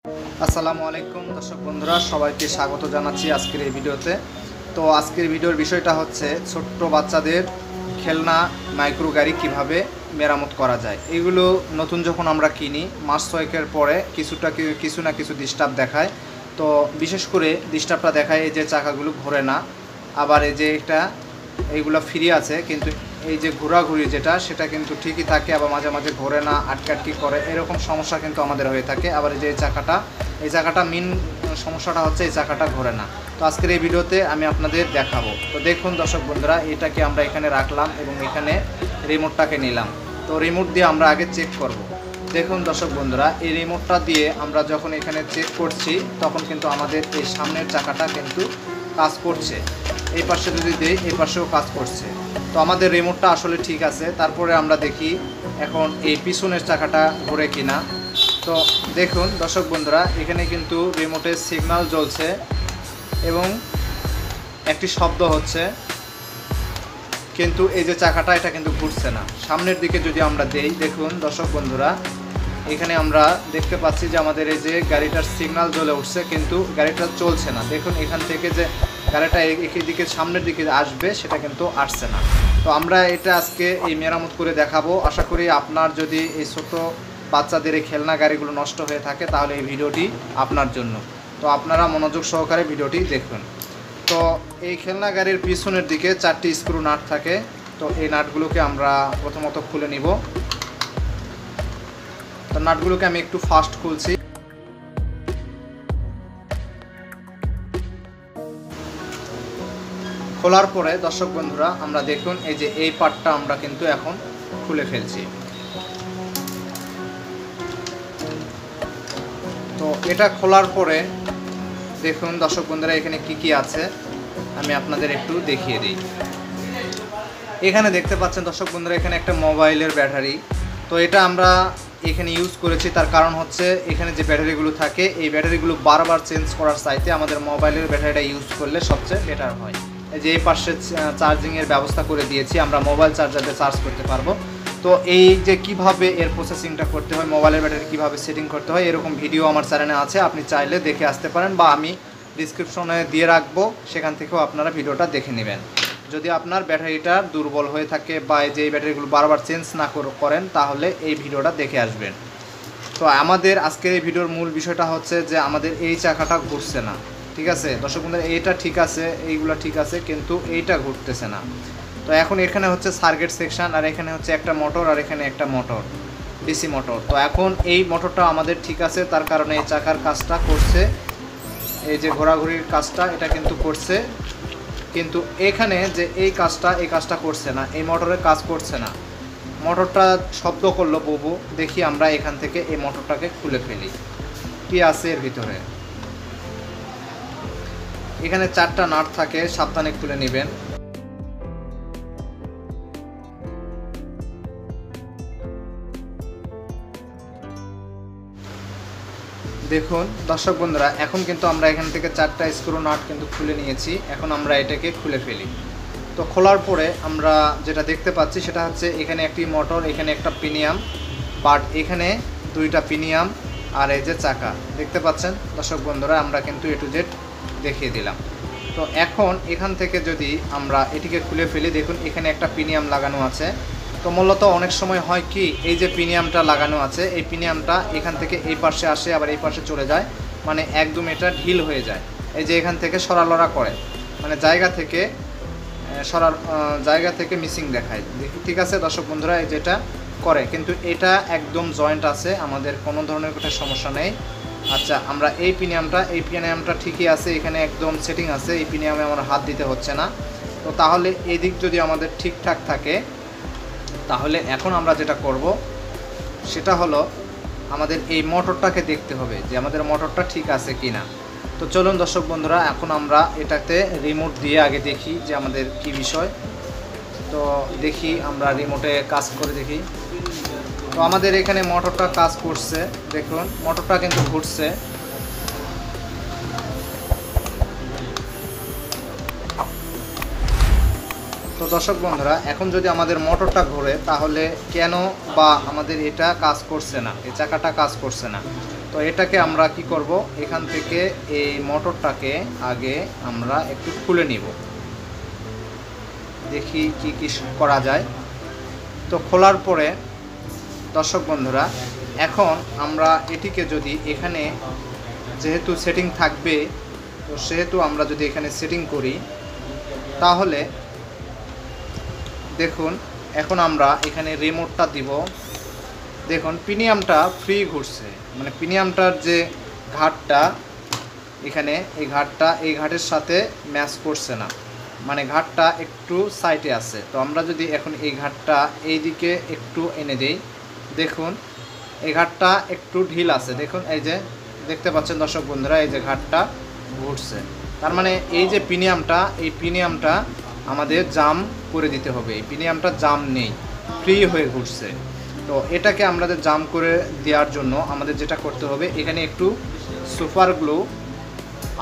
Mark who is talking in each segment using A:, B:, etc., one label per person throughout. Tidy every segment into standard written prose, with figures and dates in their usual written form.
A: আসসালামু আলাইকুম দর্শক বন্ধুরা, সবাইকে স্বাগত জানাচ্ছি আজকের এই ভিডিওতে। তো আজকের ভিডিওর বিষয়টা হচ্ছে ছোট্ট বাচ্চাদের খেলনা মাইক্রো গাড়ি কীভাবে মেরামত করা যায়। এগুলো নতুন যখন আমরা কিনি মাস ছয়েকের পরে কিছু না কিছু ডিস্টার্ব দেখায়। তো বিশেষ করে ডিস্টার্বটা দেখায় এই যে চাকাগুলো ঘোরে না, আবার এই যে এইগুলো ফ্রি আছে কিন্তু এই যে ঘোরাঘুরি সেটা কিন্তু ঠিকই থাকে, আবার মাঝে মাঝে ঘোরে না, আটকাটকি করে, এরকম সমস্যা কিন্তু আমাদের হয়ে থাকে। আবার এই যে এই চাকাটা মেন সমস্যাটা হচ্ছে এই চাকাটা ঘোরে না। তো আজকের এই ভিডিওতে আমি আপনাদের দেখাবো। তো দেখুন দর্শক বন্ধুরা, এটাকে আমরা এখানে রাখলাম এবং এখানে রিমোটটাকে নিলাম। তো রিমোট দিয়ে আমরা আগে চেক করব। দেখুন দর্শক বন্ধুরা, এই রিমোটটা দিয়ে আমরা যখন এখানে চেক করছি তখন কিন্তু আমাদের এই সামনের চাকাটা কিন্তু কাজ করছে। এই পাশে যদি দেই এই পাশেও কাজ করছে। তো আমাদের রিমোটটা আসলে ঠিক আছে। তারপরে আমরা দেখি এখন এই পিছনের চাকাটা ঘুরে কিনা। তো দেখুন দর্শক বন্ধুরা, এখানে কিন্তু রিমোটের সিগন্যাল জ্বলছে এবং একটি শব্দ হচ্ছে, কিন্তু এই যে চাকাটা এটা কিন্তু ঘুরছে না। সামনের দিকে যদি আমরা দেই, দেখুন দর্শক বন্ধুরা, এখানে আমরা দেখতে পাচ্ছি যে আমাদের এই যে গাড়িটার সিগন্যাল জ্বলে উঠছে কিন্তু গাড়িটা চলছে না। দেখুন এখান থেকে যে গাড়িটা এদিকে সামনের দিকে আসবে সেটা কিন্তু আসছে না। তো আমরা এটা আজকে এই মেরামত করে দেখাবো। আশা করি আপনার যদি এই ছোট বাচ্চাদের এই খেলনা গাড়িগুলো নষ্ট হয়ে থাকে তাহলে এই ভিডিওটি আপনার জন্য। তো আপনারা মনোযোগ সহকারে ভিডিওটি দেখুন। তো এই খেলনা গাড়ির পিছনের দিকে 4টি স্ক্রু নাট থাকে। তো এই নাটগুলোকে আমরা প্রথমত খুলে নিব। তো নাটগুলোকে আমি একটু ফাস্ট খুলছি। খোলার পরে দর্শক বন্ধুরা আমরা দেখুন এই যে এই পার্টটা আমরা কিন্তু এখন খুলে ফেলছি। তো এটা খোলার পরে দেখুন দর্শক বন্ধুরা, এখানে কি আছে আমি আপনাদের একটু দেখিয়ে দিই। এখানে দেখতে পাচ্ছেন দর্শক বন্ধুরা, এখানে একটা মোবাইলের ব্যাটারি। তো এটা আমরা এখানে ইউজ করেছি, তার কারণ হচ্ছে এখানে যে ব্যাটারিগুলো থাকে এই ব্যাটারিগুলো বারবার চেঞ্জ করার চাইতে আমাদের মোবাইলের ব্যাটারিটা ইউজ করলে সবচেয়ে বেটার হয়। এই যে এই পাশে চার্জিংয়ের ব্যবস্থা করে দিয়েছি, আমরা মোবাইল চার্জারে চার্জ করতে পারবো। তো এই যে কিভাবে এর প্রসেসিংটা করতে হয়, মোবাইলের ব্যাটারি কিভাবে সেটিং করতে হয়, এরকম ভিডিও আমার চ্যানেলে আছে, আপনি চাইলে দেখে আসতে পারেন বা আমি ডিসক্রিপশনে দিয়ে রাখবো, সেখান থেকেও আপনারা ভিডিওটা দেখে নেবেন। যদি আপনার ব্যাটারিটা দুর্বল হয়ে থাকে বা এই যে এই ব্যাটারিগুলো বারবার চেঞ্জ না করেন তাহলে এই ভিডিওটা দেখে আসবেন। তো আমাদের আজকের এই ভিডিওর মূল বিষয়টা হচ্ছে যে আমাদের এই চাকাটা ঘুরছে না। ঠিক আছে দর্শক বন্ধুরা, এইটা ঠিক আছে, এইগুলো ঠিক আছে, কিন্তু এইটা ঘুরতেছে না। তো এখন এখানে হচ্ছে সার্কিট সেকশন, আর এখানে হচ্ছে একটা মোটর, আর এখানে একটা মোটর, ডিসি মোটর। তো এখন এই মোটরটা আমাদের ঠিক আছে, তার কারণে এই চাকার কাজটা করছে, এই যে ঘোরাঘুরির কাজটা এটা কিন্তু করছে। কিন্তু এখানে যে এই কাজটা করছে না, এই মোটরের কাজ করছে না। মোটরটা শব্দ করলো বুবু। দেখি আমরা এখান থেকে এই মোটরটাকে খুলে ফেলি, কি আছে এর ভিতরে। এখানে 4টা নাট থাকে, সাবধানে খুলে নেবেন। দেখুন দর্শক বন্ধুরা, এখন কিন্তু আমরা এখান থেকে 4টা স্ক্রু নাট কিন্তু খুলে নিয়েছি। এখন আমরা এটাকে খুলে ফেলি। তো খোলার পরে আমরা যেটা দেখতে পাচ্ছি সেটা হচ্ছে এখানে একটি মোটর, এখানে একটা পিনিয়াম পার্ট, এখানে 2টা পিনিয়াম, আর এই যে চাকা দেখতে পাচ্ছেন দর্শক বন্ধুরা, আমরা কিন্তু A to Z দেখিয়ে দিলাম। তো এখন এখান থেকে যদি আমরা এটিকে খুলে ফেলি, দেখুন এখানে একটা পিনিয়াম লাগানো আছে। তো মূলত অনেক সময় হয় কি, এই যে পিনিয়ামটা লাগানো আছে এই পিনিয়ামটা এখান থেকে এই পাশে আসে আবার এই পাশে চলে যায়, মানে একদম এটা ঢিল হয়ে যায়। এই যে এখান থেকে সরালড়া করে, মানে জায়গা থেকে মিসিং দেখায়। ঠিক আছে দর্শক বন্ধুরা, এই যেটা করে, কিন্তু এটা একদম জয়েন্ট আছে, আমাদের কোনো ধরনের কোনো সমস্যা নেই। আচ্ছা, আমরা এই পিনিয়ামটা ঠিকই আছে, এখানে একদম সেটিং আছে, এই পিনিয়ামে আমার হাত দিতে হচ্ছে না। তো তাহলে এই দিক যদি আমাদের ঠিকঠাক থাকে তাহলে এখন আমরা যেটা করব সেটা হলো আমাদের এই মোটরটাকে দেখতে হবে যে আমাদের মোটরটা ঠিক আছে কি না। তো চলুন দর্শক বন্ধুরা, এখন আমরা এটাতে রিমোট দিয়ে আগে দেখি যে আমাদের কি বিষয়। তো দেখি আমরা রিমোটে কাজ করে দেখি। তো আমাদের এখানে মোটরটা কাজ করছে, দেখুন মোটরটা কিন্তু ঘুরছে। তো দর্শক বন্ধুরা, এখন যদি আমাদের মোটরটা ঘোরে তাহলে কেন বা আমাদের এটা কাজ করছে না, এই চাকাটা কাজ করছে না। তো এটাকে আমরা কি করব, এখান থেকে এই মোটরটাকে আগে আমরা একটু খুলে নিব, দেখি কি কি করা যায়। তো খোলার পরে দর্শক বন্ধুরা, এখন আমরা এটিকে যদি এখানে যেহেতু সেটিং থাকবে, তো সেহেতু আমরা যদি এখানে সেটিং করি তাহলে দেখুন এখন আমরা এখানে রিমোটটা দিব। দেখুন প্রিমিয়ামটা ফ্রি ঘুরছে, মানে প্রিমিয়ামটার যে ঘাটটা এখানে, এই ঘাটের সাথে ম্যাচ করছে না, মানে ঘাটটা একটু সাইডে আছে। তো আমরা যদি এখন এই ঘাটটা এই দিকে একটু এনে দেই, দেখুন এই ঘাটটা একটু ঢিল আছে। দেখুন এই যে দেখতে পাচ্ছেন দর্শক বন্ধুরা, এই যে ঘাটটা ঘুরছে, তার মানে এই যে প্রিমিয়ামটা, এই প্রিমিয়ামটা আমাদের জাম করে দিতে হবে। এই প্রিমিয়ামটা জাম নেই, ফ্রি হয়ে ঘুরছে। তো এটাকে আমাদের জাম করে দেওয়ার জন্য আমাদের যেটা করতে হবে, এখানে একটু সুপার গ্লু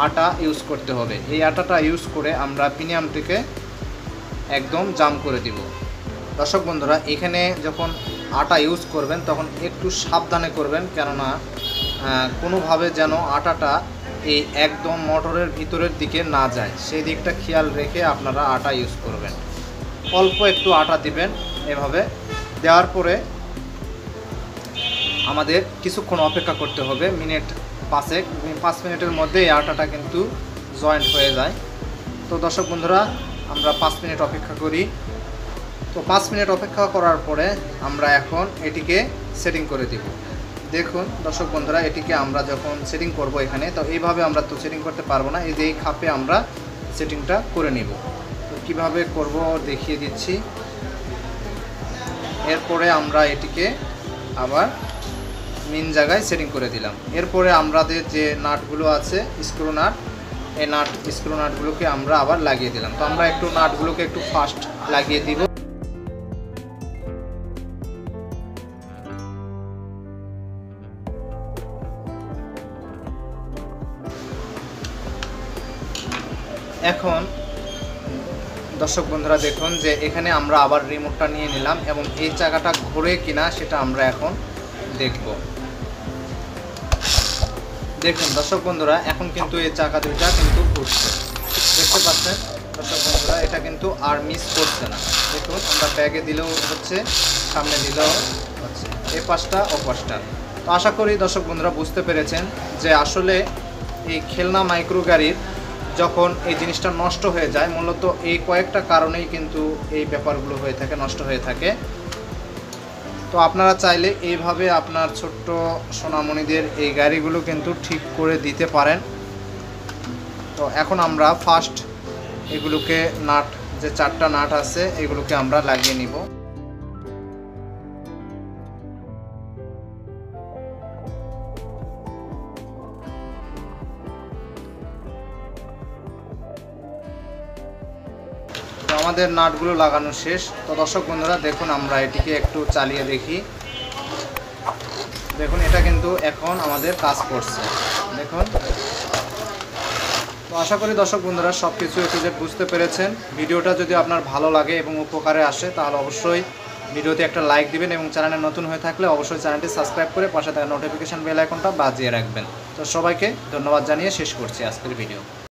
A: আটা ইউজ করতে হবে। এই আটাটা ইউজ করে আমরা প্রিমিয়ামটিকে একদম জাম করে দিব। দর্শক বন্ধুরা, এখানে যখন আটা ইউজ করবেন তখন একটু সাবধানে করবেন, কেননা কোনোভাবে যেন আটাটা এই একদম মোটরের ভিতরের দিকে না যায়, সেই দিকটা খেয়াল রেখে আপনারা আটা ইউজ করবেন। অল্প একটু আটা দিবেন, এভাবে দেওয়ার পরে আমাদের কিছুক্ষণ অপেক্ষা করতে হবে, মিনিট 5 মিনিটের মধ্যে এই আটাটা কিন্তু জয়েন্ট হয়ে যায়। তো দর্শক বন্ধুরা, আমরা 5 মিনিট অপেক্ষা করি। তো 5 মিনিট অপেক্ষা করার পরে আমরা এখন এটিকে সেটিং করে দিব। দেখুন দর্শক বন্ধুরা, এটিকে আমরা যখন সেটিং করব এখানে, তো এইভাবে আমরা তো সেটিং করতে পারবো না, এই যে এই খাপে আমরা সেটিংটা করে নিব। তো কীভাবে করব দেখিয়ে দিচ্ছি। এরপরে আমরা এটিকে আবার মেন জায়গায় সেটিং করে দিলাম। এরপরে আমাদের যে নাটগুলো আছে স্ক্রু নাট, এই স্ক্রু নাটগুলোকে আমরা আবার লাগিয়ে দিলাম। তো আমরা একটু নাটগুলোকে একটু ফাস্ট লাগিয়ে দিব। এখন দর্শক বন্ধুরা দেখুন যে এখানে আমরা আবার রিমোটটা নিয়ে নিলাম এবং এই চাকাটা ঘোরে কিনা সেটা আমরা এখন দেখব। দেখুন দর্শক বন্ধুরা, এখন কিন্তু এই চাকা দুইটা কিন্তু ঘুরছে, দেখতে পাচ্ছেন দর্শক বন্ধুরা, এটা কিন্তু আর মিস করছে না। দেখুন আমরা ব্যাগে দিলেও হচ্ছে, সামনে দিলেও হচ্ছে, এই পাশটা ও পাশটা। তো আশা করি দর্শক বন্ধুরা বুঝতে পেরেছেন যে আসলে এই খেলনা মাইক্রো গাড়ির যখন এই জিনিসটা নষ্ট হয়ে যায়, মূলত এই কয়েকটা কারণেই কিন্তু এই ব্যাপারগুলো হয়ে থাকে, নষ্ট হয়ে থাকে। তো আপনারা চাইলে এইভাবে আপনার ছোট্ট সোনামণিদের এই গাড়িগুলো কিন্তু ঠিক করে দিতে পারেন। তো এখন আমরা ফার্স্ট এগুলোকে নাট, যে 4টা নাট আছে এগুলোকে আমরা লাগিয়ে নিব। আমাদের নাটগুলো লাগানো শেষ। তো দর্শক বন্ধুরা দেখুন, আমরা এটিকে একটু চালিয়ে দেখি। দেখুন এটা কিন্তু এখন আমাদের কাজ করছে, দেখুন। তো আশা করি দর্শক বন্ধুরা সব কিছু একটু বুঝতে পেরেছেন। ভিডিওটা যদি আপনার ভালো লাগে এবং উপকারে আসে তাহলে অবশ্যই ভিডিওতে একটা লাইক দিবেন এবং চ্যানেলে নতুন হয়ে থাকলে অবশ্যই চ্যানেলটি সাবস্ক্রাইব করে পাশে থাকা নোটিফিকেশন বেল আইকনটা বাজিয়ে রাখবেন। তো সবাইকে ধন্যবাদ জানিয়ে শেষ করছি আজকের ভিডিও।